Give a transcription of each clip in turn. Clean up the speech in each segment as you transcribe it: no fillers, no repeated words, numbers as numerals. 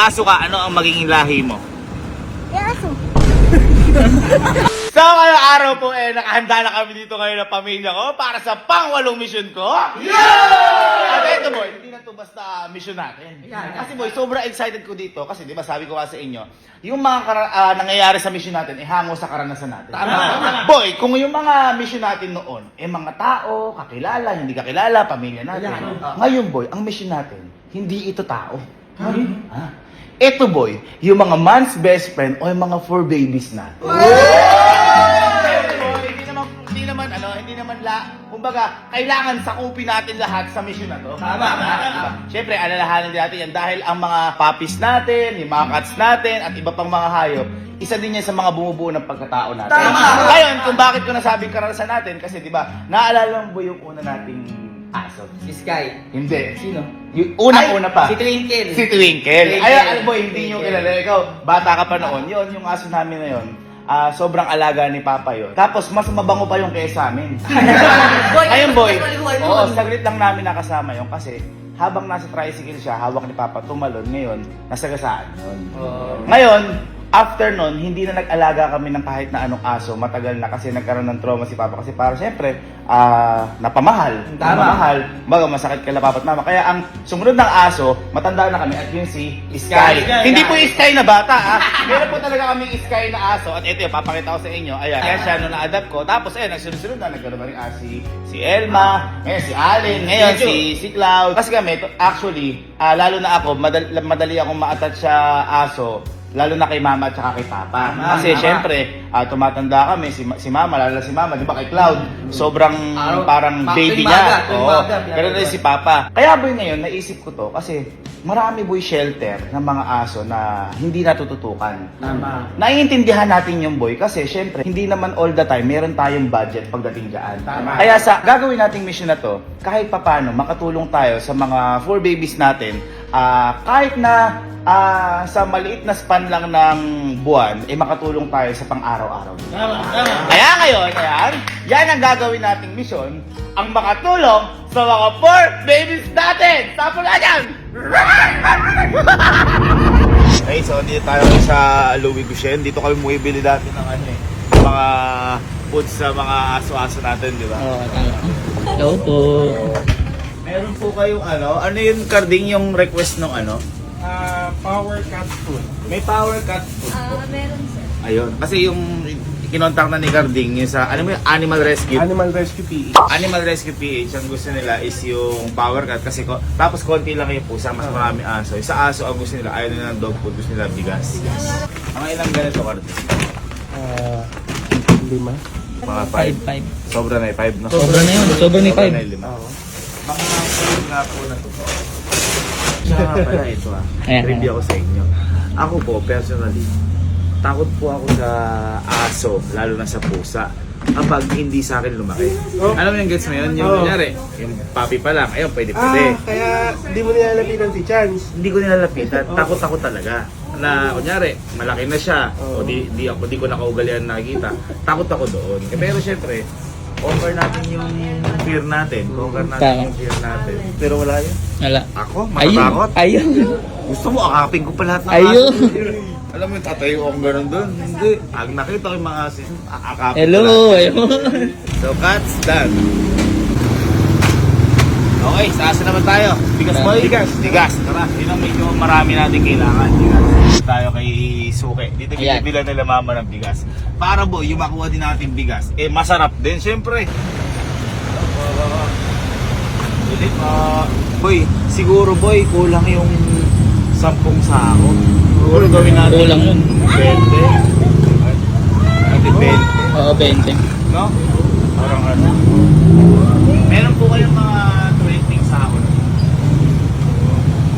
aso ka, ano ang magiging lahi mo? Aso. So, ngayong araw po nakahanda na kami dito ngayon ng pamilya ko para sa pang-8 mission ko. Yeah! At ito boy, hindi na to basta mission natin. Kasi boy, sobrang excited ko dito kasi di ba sabi ko nga sa inyo, yung mga nangyayari sa mission natin, hango sa karanasan natin. Tama. Boy, kung yung mga mission natin noon, mga tao, kakilala, hindi kakilala, pamilya natin. Ngayon boy, ang mission natin, hindi ito tao. Ito boy, yung mga man's best friend o yung mga fur babies na. Hindi naman kumbaga, kailangan sakupin natin lahat sa mission na to. Tama. Siyempre, alalahanin natin yan dahil ang mga puppies natin, yung mga cats natin, at iba pang mga hayop, isa din yan sa mga bumubuo ng pagkatao natin. Tama. Ngayon, kung bakit ko nasabing karanasan natin, kasi di ba, naalala mo ba yung una nating aso? Si Sky. Hindi. Sino? Yung unang-una pa. Si Twinkle. Si Twinkle. Twinkle. Ay, alam mo, hindi nyo kilala. Ikaw, bata ka pa noon. Yun, yung aso namin na yun. Sobrang alaga ni Papa yun. Tapos, mas mabango pa yung kesa amin. Ayun, boy. Oo, saglit lang namin nakasama yun. Kasi, habang nasa tricycle siya, hawak ni Papa tumalon. Ngayon, nasagasaan yun. Ngayon, after nun, hindi na nag-alaga kami ng kahit na anong aso. Matagal na kasi nagkaroon ng trauma si Papa. Kasi para siyempre, napamahal. Tama. Napamahal. Baga masakit kay Papa at Mama. Kaya ang sumunod ng aso, matanda na kami at yun si Sky. Hindi po yung Sky na bata. Meron po talaga kami Sky na aso. At ito yung papakita ko sa inyo. Ayan, kaya siya nung na-adapt ko. Tapos nagsunod-sunod na. Nagkaroon na rin si Elma. Ngayon si Allen. Ngayon si Cloud. Kasi kami, actually, lalo na ako, madali akong ma-attach sa aso. Lalo na kay Mama at saka kay Papa. Kasi syempre, tumatanda kami, si Mama, lalo na si Mama, di ba kay Cloud, sobrang parang baby niya. Ganun rin si Papa. Kaya boy ngayon, naisip ko to kasi marami boy shelter ng mga aso na hindi natututukan. Tama. Naiintindihan natin yung boy kasi syempre, hindi naman all the time meron tayong budget pagdating dyan. Tama. Kaya sa gagawin nating mission na to, kahit papano makatulong tayo sa mga fur babies natin, kahit na sa maliit na span lang ng buwan, makatulong tayo sa pang-araw-araw. Kaya ngayon, yan ang gagawin nating mission, ang makatulong sa mga fur babies natin! Sapo na yan! Okay, so dito tayo sa Louis Guchen. Dito kami bumibili dati ng mga foods sa mga aso-aso natin, di ba? Oo, tama. Hello po. Meron po kayong ano yung Carding yung request ng Power cat food. May power cat food po. Meron sir. Ayun, kasi yung kinontak na ni Carding yung sa, yung Animal Rescue. Animal Rescue PH. Animal Rescue PH, ang gusto nila is yung power cat kasi tapos konti lang yung pusa, mas marami aso. Yung sa aso ang gusto nila, ayaw nila ng dog food, gusto nila bigas. Mga ilang ganito, Carding? 5. Mga 5. 5. Sobra na yung 5, no? Sobra na yun, sobra na yung Sobra 5. na yung 5. Mga 5 nga po na to. Siya nga pala ito Ayan. Trivia ko sa inyo. Ako po, personally, takot po ako sa aso, lalo na sa pusa, kapag hindi sa akin lumaki. Alam mo yung gets mo yun? Yung kunyari, yung puppy pa lang, ayun, pwede. Kaya di mo nilalapitan si Chance. Hindi ko nilalapitan, takot ako talaga. Na kunyari, malaki na siya, o di ko nakaugalian nakikita, takot ako doon. Pero syempre, conquer natin yung fear natin. Conquer natin yung fear natin. Pero wala yun. Wala. Ako, matatakot. Ayun. Gusto mo, akapin ko pa lahat ng Ayun. aso. Alam mo yung tatayo akong ganun doon. Hindi. Pag nakita ko yung mga aso, akapin Hello. ko lahat. Ayun. So, cats, done. Okay, sa aso naman tayo. Bigas boy? Bigas. Tara, yun ang medyo marami natin kailangan. Bigas. Dito tayo kay Suke. Dito Ayan. binibila nila mama ng bigas. Para boy, yung makuha din natin bigas, masarap din, syempre. Ulit, boy, siguro boy, kulang yung 10 sako. Siguro gawin natin. Kulang yun. 20. Oo, 20. No? Parang meron po kayong mga 20 sako na.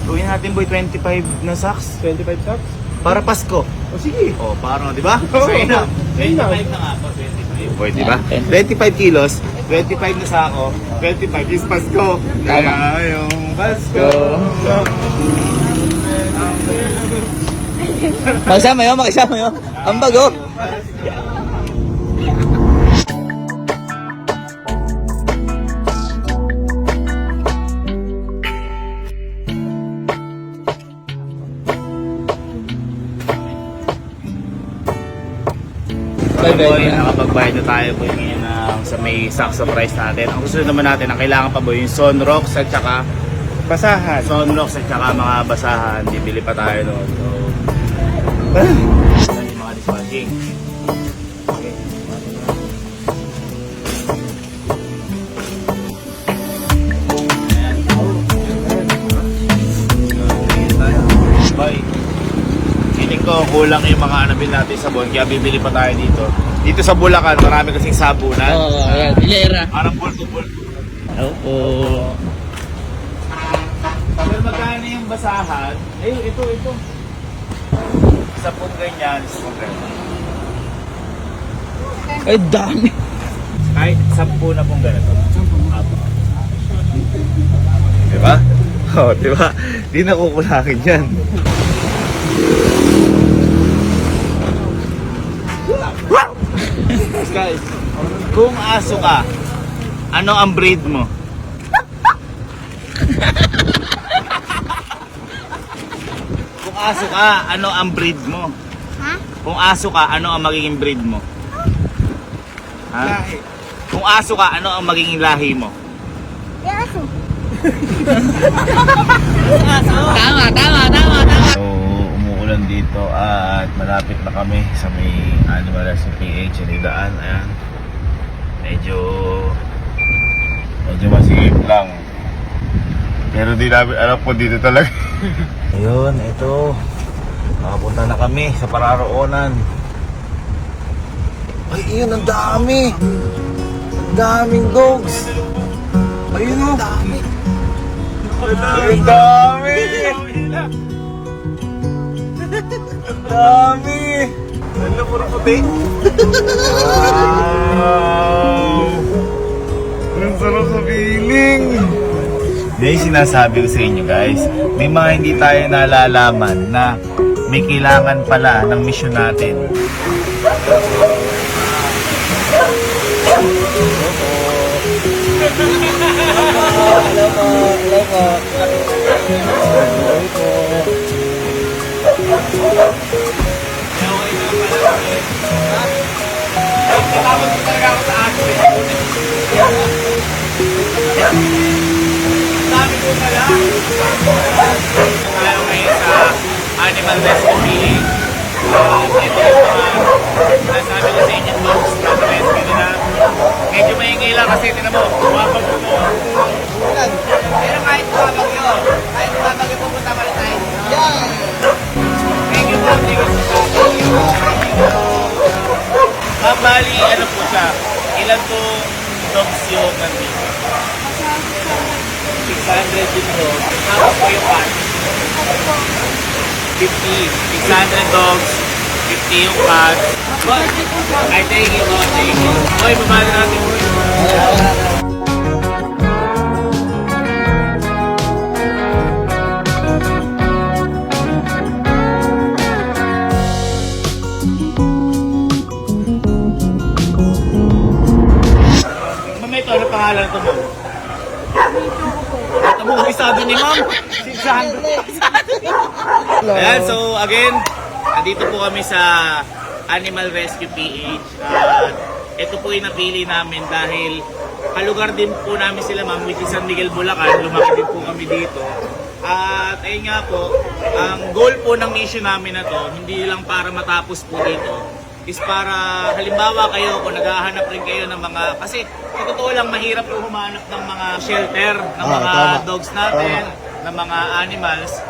Gawin natin boy 25 na sacks. 25 sacks? Para Pasko. O sige. Oh, parang, di ba? Oo. Say na. 25 na nga po, 25. Boy, di ba? Ah, 25 kilos, 25 na sako, 25 is Pasko. Tama. Ngayong Pasko. Makisama yun, makisama yun. Ang bago. Boy, nakapagbayad na tayo boy ngayon sa may saksa price natin. Ang gusto naman natin, ang kailangan pa boy, yung sunrocks at saka Basahan. sunrocks at saka mga basahan. Bibili pa tayo doon. So, yan yung mga dispatching. Okay. Boy, feeling ko kulang yung mga anabil natin sa bon, kaya bibili pa tayo dito. Dito sa Bulacan, marami kasing sabunan. Oo, ayan. Hilera. Parang ball to ball. Hello po. Pero magkano yung basahan? Ayun, ito. Isa pong ganyan, isa pong ganyan. Ay, dami. Kahit 10 na pong ganito. Apo. Diba? Oh, diba? Di na kukulakin yan. Guys, kung aso ka, ano ang breed mo? Kung aso ka, ano ang breed mo? Ha? Kung aso ka, ano ang magiging breed mo? Ha? Lahi. Kung aso ka, ano ang magiging lahi mo? Yaso. Tama. So, umuulan dito at malapit na kami sa may Animal Rescue PH, Ilidaan. Ayan. Medyo masigip lang. Pero di namin alam po dito talaga. Ayun, ito. Nakapunta na kami sa Pararoonan. Ay, yun, ang dami. Ang daming dogs. Ayun o. Ang dami. Ang dami. Ang dami. Ano, puro puti. Wow. Ang sarap sa feeling. Yan yung sinasabi ko sa inyo guys. May mga hindi tayo nalalaman na may kailangan pala ng mission natin. Hello po. Tatawag ko talaga ako sa aso eh. Sabi ko pala. Tayo ngayon sa Animal Rescue PH. Ito yung mga nasabi ko sa inyo dogs na rescue nila. Medyo maingay lang kasi tinan mo. Umabag ko mo. Pero kahit umabagyo. Kahit umabagyo pupunta pa rin tayo. Thank you po. Thank you po. Bali, ano po siya? Ilan pong dogs yung nandito? 600 din po. Tapos po yung cat? 50. 600 dogs, 50 yung cat. Ay, thank you po, thank you. Hoy, babali natin po. Mamay ito, ano pangalan ito mo? Ito mo, sabi ni ma'am. 600. Ayan, so again, nandito po kami sa Animal Rescue PH. Ito po yung napili namin dahil kalugar din po namin sila ma'am, which is San Miguel, Bulacan. Lumaki din po kami dito. At ayun nga po, ang goal po ng mission namin na to, hindi lang para matapos po dito, is para halimbawa kayo kung naghahanap rin kayo ng mga, kasi sa totoo lang mahirap po humanap ng mga shelter, ng mga dogs natin, ng mga animals.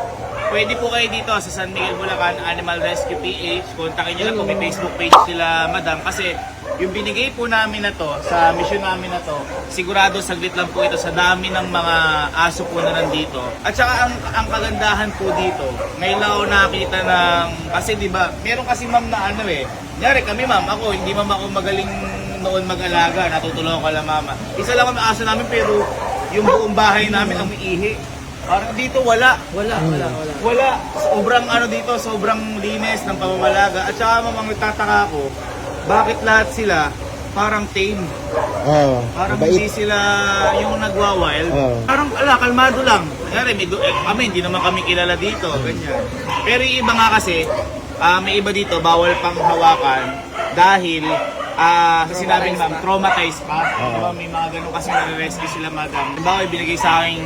Pwede po kayo dito sa San Miguel, Bulacan, Animal Rescue PH. Kontakin nyo lang po, may Facebook page sila madam. Kasi yung binigay po namin na to, sa mission namin na to, sigurado saglit lang po ito sa dami ng mga aso po na nandito. At saka ang kagandahan po dito, ngayon lang ako nakakita ng, kasi diba, meron kasi ma'am na ano eh, nyari kami ma'am, hindi ako magaling noon mag-alaga, natutulungan ko lang mama. Isa lang ang aso namin pero yung buong bahay namin ang umiihi. Parang dito wala. Sobrang ano dito, sobrang linis ng pamamalaga. At saka mamang nagtataka ko, bakit lahat sila parang tame? Parang hindi sila yung nagwa-wild. Parang kalmado lang. Kaya kami, hindi naman kami kilala dito, ganyan. Pero yung iba nga kasi, may iba dito, bawal pang hawakan dahil sa sinabi ni ma'am, traumatized pa. Diba, may mga ganun kasi nare-rescue sila, madam. Diba, ibinigay sa akin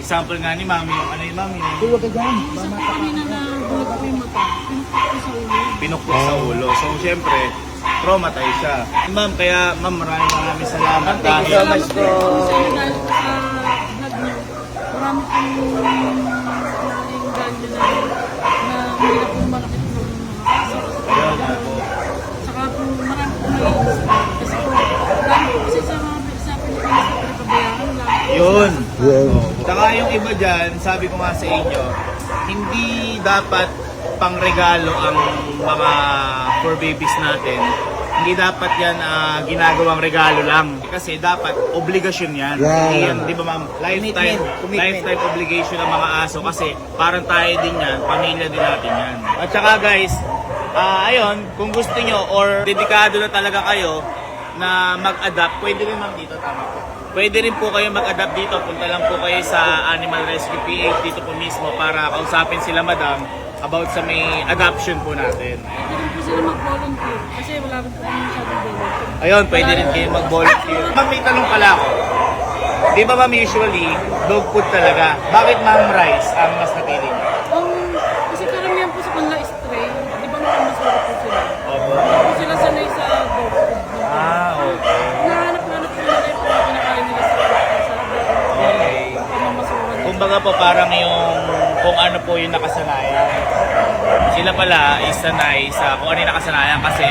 example nga ni ma'am, yung ano yung ma'am, yung Isa po kanina na bulag po yung mata. pinukpok sa ulo. So, syempre, traumatized siya. Ma'am, kaya ma'am, maraming salamat. Thank you so much po. Sa inyo dahil sa vlog niyo, marami pong nalaing ganyo na mahirap pong malaki po ng mga kaso. Saka po marami pong nai-inspire. Kasi po, dahil po kasi sa Pilipinas na pinapabayaan lang. Yun. Saka yung iba dyan, sabi ko nga sa inyo, hindi dapat pangregalo ang mga fur babies natin. Hindi dapat yan ginagawang regalo lang. Kasi dapat obligasyon yan. Hindi yan, di ba ma'am? Lifetime obligation ng mga aso kasi parang tayo din yan, pamilya din natin yan. At saka guys, ayun, kung gusto nyo or dedikado na talaga kayo na mag-adapt, pwede rin ma'am dito, tama po. Pwede rin po kayo mag-adapt dito. Punta lang po kayo sa Animal Rescue PH dito po mismo para kausapin sila madam about sa may adoption po natin. Pwede rin po sila mag-volunteer. Kasi wala rin po kami masyadong volunteer. Ayun, pwede rin kayo mag-volunteer. Ma'am, may tanong pala ako. Di ba ma'am usually, dog food talaga? Bakit ma'am rice ang mas napili niyo? Kasi karamihan po sa kanila stray. Di ba mas wala po sila? Opo. Hindi po sila sanay sa dog food. Okay. Nahanap-hanap po nila yung mga kinakain nila sa Okay. pamamasuran. Kumbaga po parang yung kung ano po yung nakasanayan. Sila pala is sanay sa kung ano yung nakasanayan kasi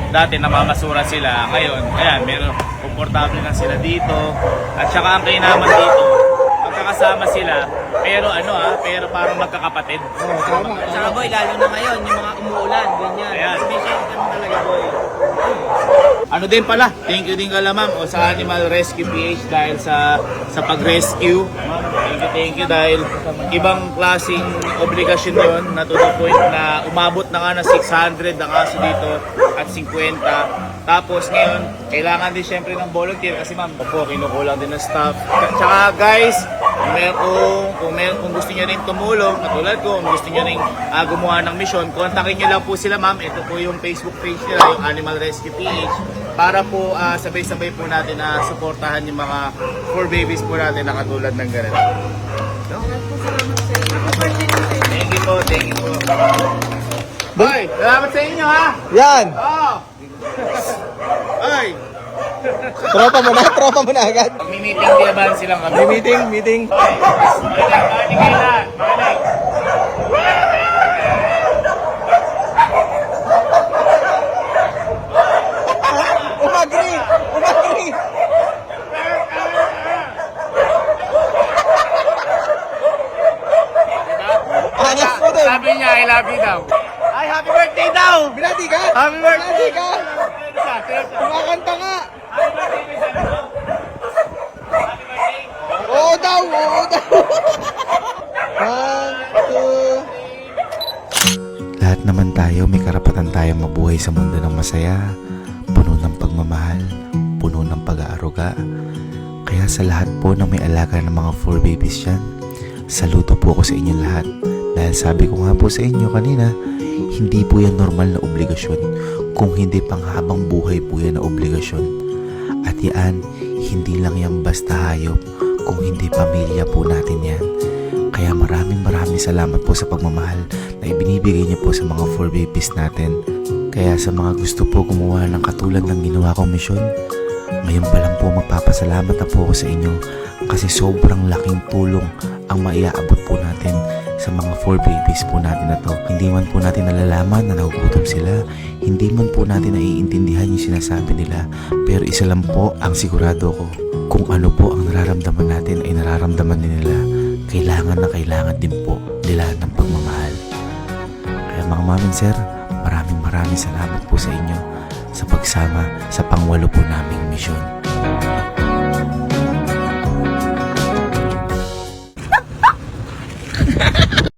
dati namamasura sila. Ngayon, ayan, meron komportable na sila dito. At saka ang kainaman dito, magkakasama sila. Pero pero parang magkakapatid. Saka boy, lalo na ngayon, yung mga umuulan, ganyan. Ayan. Special ka talaga boy. Ano din pala, thank you din kala ma'am o sa Animal Rescue PH dahil sa pag-rescue. Ma'am, thank you dahil ibang klaseng obligasyon yon na to the point na umabot na nga ng 600 ang aso dito at 50. Tapos ngayon, kailangan din syempre ng volunteer kasi ma'am, po kinukulang din ng staff. Tsaka guys, kung gusto niyo rin tumulong, katulad ko, kung gusto niyo rin gumawa ng mission, kontakin niyo lang po sila ma'am. Ito po yung Facebook page nila, yung Animal Rescue PH. Para po sabay-sabay po natin na suportahan yung mga fur babies po natin na katulad ng ganito. No? Salamat sa inyo. Happy birthday po sa inyo. Thank you po, thank you po. Boy, salamat sa inyo ha! Yan! Oh! Ay! Tropa mo na agad. Mag-meeting diyaban silang kami. Meeting. Makinig kayo na. Makinig. Umagri! Angas mo doon. Sabi niya, I love you daw. Ay, happy birthday daw! Binati ka? Happy birthday! Binati ka? Kumakanta nga. Happy birthday, Miss Ano? Happy birthday! Oo daw. One, two. Lahat naman tayo may karapatan tayong mabuhay sa mundo ng masaya, puno ng pagmamahal, puno ng pag-aaruga. Kaya sa lahat po na may alaga ng mga fur babies dyan, saludo po ako sa inyo lahat. Dahil sabi ko nga po sa inyo kanina, hindi po yan normal na obligasyon, kung hindi panghabang buhay po yan na obligasyon. At yan, hindi lang yan basta hayop, kung hindi pamilya po natin yan. Kaya maraming salamat po sa pagmamahal na ibinibigay niyo po sa mga fur babies natin. Kaya sa mga gusto po gumawa ng katulad ng ginawa kong misyon, ngayon pa lang po magpapasalamat na po ako sa inyo kasi sobrang laking tulong ang maiaabot po natin sa mga fur babies po natin na to. Hindi man po natin nalalaman na nagugutom sila, hindi man po natin naiintindihan yung sinasabi nila, pero isa lang po ang sigurado ko, kung ano po ang nararamdaman natin ay nararamdaman din nila. Kailangan na kailangan din po nila ng pagmamahal. Kaya mga mamin sir, maraming salamat po sa inyo sa pagsama sa pangwalo po naming misyon.